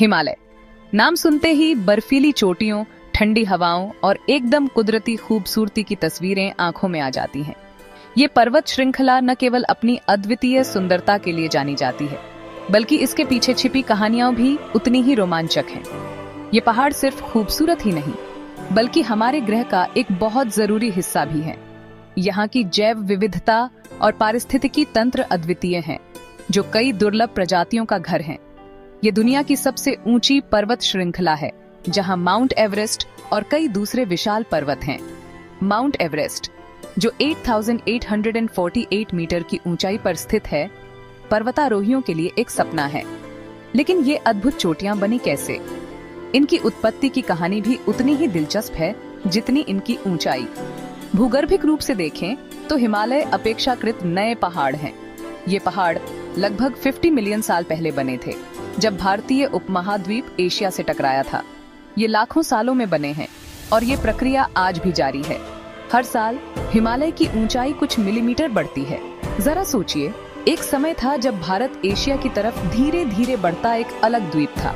हिमालय नाम सुनते ही बर्फीली चोटियों, ठंडी हवाओं और एकदम कुदरती खूबसूरती की तस्वीरें आंखों में आ जाती हैं। ये पर्वत श्रृंखला न केवल अपनी अद्वितीय सुंदरता के लिए जानी जाती है, बल्कि इसके पीछे छिपी कहानियां भी उतनी ही रोमांचक हैं। ये पहाड़ सिर्फ खूबसूरत ही नहीं, बल्कि हमारे ग्रह का एक बहुत जरूरी हिस्सा भी है। यहाँ की जैव विविधता और पारिस्थितिकी तंत्र अद्वितीय हैं, जो कई दुर्लभ प्रजातियों का घर हैं। ये दुनिया की सबसे ऊंची पर्वत श्रृंखला है, जहां माउंट एवरेस्ट और कई दूसरे विशाल पर्वत हैं। माउंट एवरेस्ट, जो 8,848 मीटर की ऊंचाई पर स्थित है, पर्वतारोहियों के लिए एक सपना है। लेकिन ये अद्भुत चोटियां बनी कैसे? इनकी उत्पत्ति की कहानी भी उतनी ही दिलचस्प है जितनी इनकी ऊंचाई। भूगर्भिक रूप से देखें तो हिमालय अपेक्षाकृत नए पहाड़ हैं। ये पहाड़ लगभग 50 मिलियन साल पहले बने थे, जब भारतीय उपमहाद्वीप एशिया से टकराया था। ये लाखों सालों में बने हैं और ये प्रक्रिया आज भी जारी है। हर साल हिमालय की ऊंचाई कुछ मिलीमीटर बढ़ती है। जरा सोचिए, एक समय था जब भारत एशिया की तरफ धीरे धीरे बढ़ता एक अलग द्वीप था।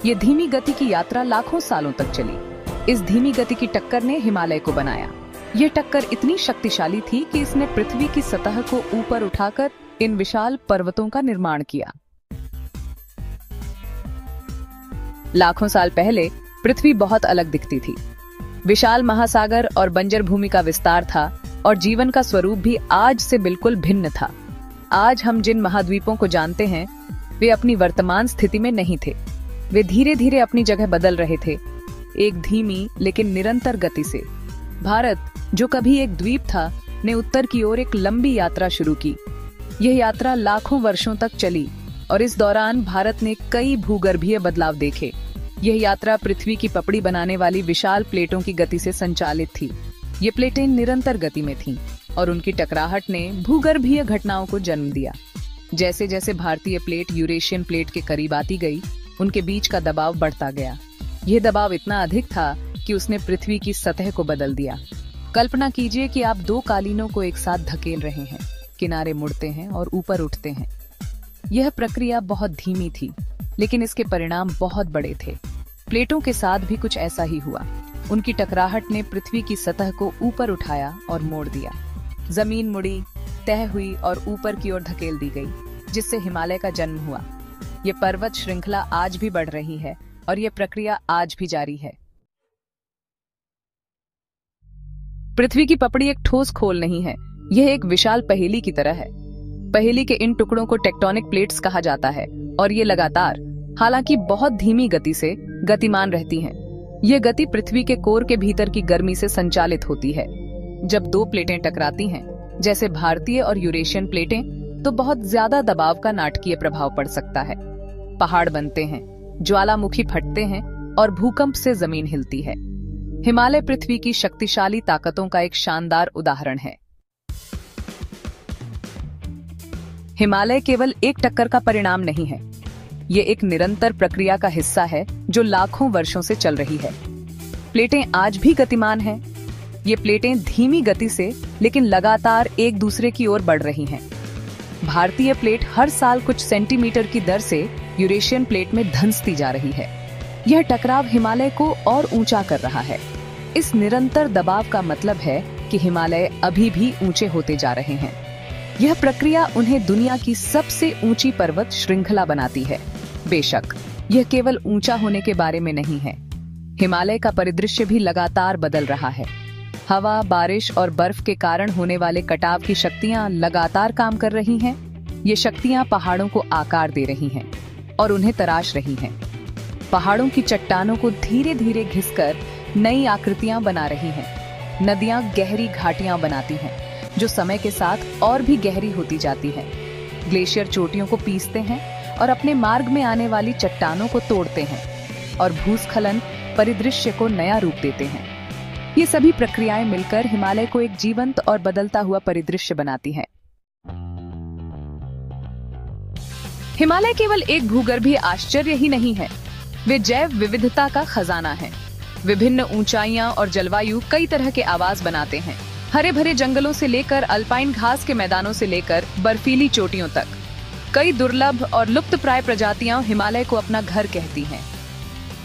ये धीमी गति की यात्रा लाखों सालों तक चली। इस धीमी गति की टक्कर ने हिमालय को बनाया। ये टक्कर इतनी शक्तिशाली थी कि इसने पृथ्वी की सतह को ऊपर उठाकर इन विशाल पर्वतों का निर्माण किया। लाखों साल पहले पृथ्वी बहुत अलग दिखती थी। विशाल महासागर और बंजर भूमि का विस्तार था और जीवन का स्वरूप भी आज से बिल्कुल भिन्न था। आज हम जिन महाद्वीपों को जानते हैं, वे अपनी वर्तमान स्थिति में नहीं थे। वे धीरे धीरे अपनी जगह बदल रहे थे, एक धीमी लेकिन निरंतर गति से। भारत, जो कभी एक द्वीप था, ने उत्तर की ओर एक लंबी यात्रा शुरू की। यह यात्रा लाखों वर्षों तक चली और इस दौरान भारत ने कई भूगर्भीय बदलाव देखे। यह यात्रा पृथ्वी की पपड़ी बनाने वाली विशाल प्लेटों की गति से संचालित थी। ये प्लेटें निरंतर गति में थीं और उनकी टकराहट ने भूगर्भीय घटनाओं को जन्म दिया। जैसे जैसे भारतीय प्लेट यूरेशियन प्लेट के करीब आती गई, उनके बीच का दबाव बढ़ता गया। यह दबाव इतना अधिक था कि उसने पृथ्वी की सतह को बदल दिया। कल्पना कीजिए कि आप दो कालीनों को एक साथ धकेल रहे हैं, किनारे मुड़ते हैं और ऊपर उठते हैं। यह प्रक्रिया बहुत धीमी थी, लेकिन इसके परिणाम बहुत बड़े थे। प्लेटों के साथ भी कुछ ऐसा ही हुआ। उनकी टकराहट ने पृथ्वी की सतह को ऊपर उठाया और मोड़ दिया। जमीन मुड़ी, तय हुई और ऊपर की ओर धकेल दी गई, जिससे हिमालय का जन्म हुआ। ये पर्वत श्रृंखला आज भी बढ़ रही है और ये प्रक्रिया आज भी जारी है। पृथ्वी की पपड़ी एक ठोस खोल नहीं है, यह एक विशाल पहेली की तरह है। पहेली के इन टुकड़ों को टेक्टोनिक प्लेट्स कहा जाता है और ये लगातार, हालांकि बहुत धीमी गति से गतिमान रहती हैं। ये गति पृथ्वी के कोर के भीतर की गर्मी से संचालित होती है। जब दो प्लेटें टकराती हैं, जैसे भारतीय और यूरेशियन प्लेटें, तो बहुत ज्यादा दबाव का नाटकीय प्रभाव पड़ सकता है। पहाड़ बनते हैं, ज्वालामुखी फटते हैं और भूकंप से जमीन हिलती है। हिमालय पृथ्वी की शक्तिशाली ताकतों का एक शानदार उदाहरण है। हिमालय केवल एक टक्कर का परिणाम नहीं है, ये एक निरंतर प्रक्रिया का हिस्सा है जो लाखों वर्षों से चल रही है। प्लेटें आज भी गतिमान हैं। ये प्लेटें धीमी गति से लेकिन लगातार एक दूसरे की ओर बढ़ रही हैं। भारतीय प्लेट हर साल कुछ सेंटीमीटर की दर से यूरेशियन प्लेट में धंसती जा रही है। यह टकराव हिमालय को और ऊंचा कर रहा है। इस निरंतर दबाव का मतलब है कि हिमालय अभी भी ऊंचे होते जा रहे हैं। यह प्रक्रिया उन्हें दुनिया की सबसे ऊंची पर्वत श्रृंखला बनाती है। बेशक यह केवल ऊंचा होने के बारे में नहीं है। हिमालय का परिदृश्य भी लगातार बदल रहा है। हवा, बारिश और बर्फ के कारण होने वाले कटाव की शक्तियां लगातार काम कर रही हैं। ये शक्तियां पहाड़ों को आकार दे रही हैं और उन्हें तराश रही हैं। पहाड़ों की चट्टानों को धीरे धीरे घिसकर नई आकृतियां बना रही हैं। नदियां गहरी घाटियां बनाती हैं, जो समय के साथ और भी गहरी होती जाती है। ग्लेशियर चोटियों को पीसते हैं और अपने मार्ग में आने वाली चट्टानों को तोड़ते हैं और भूस्खलन परिदृश्य को नया रूप देते हैं। ये सभी प्रक्रियाएं मिलकर हिमालय को एक जीवंत और बदलता हुआ परिदृश्य बनाती हैं। हिमालय केवल एक भूगर्भीय आश्चर्य ही नहीं है, वे जैव विविधता का खजाना है। विभिन्न ऊंचाइयां और जलवायु कई तरह के आवास बनाते हैं। हरे भरे जंगलों से लेकर अल्पाइन घास के मैदानों से लेकर बर्फीली चोटियों तक, कई दुर्लभ और लुप्तप्राय प्रजातियां हिमालय को अपना घर कहती हैं।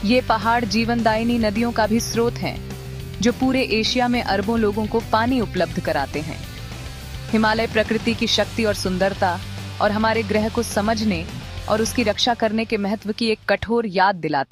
ये पहाड़ जीवनदायिनी नदियों का भी स्रोत हैं, जो पूरे एशिया में अरबों लोगों को पानी उपलब्ध कराते हैं। हिमालय प्रकृति की शक्ति और सुंदरता और हमारे ग्रह को समझने और उसकी रक्षा करने के महत्व की एक कठोर याद दिलाते हैं।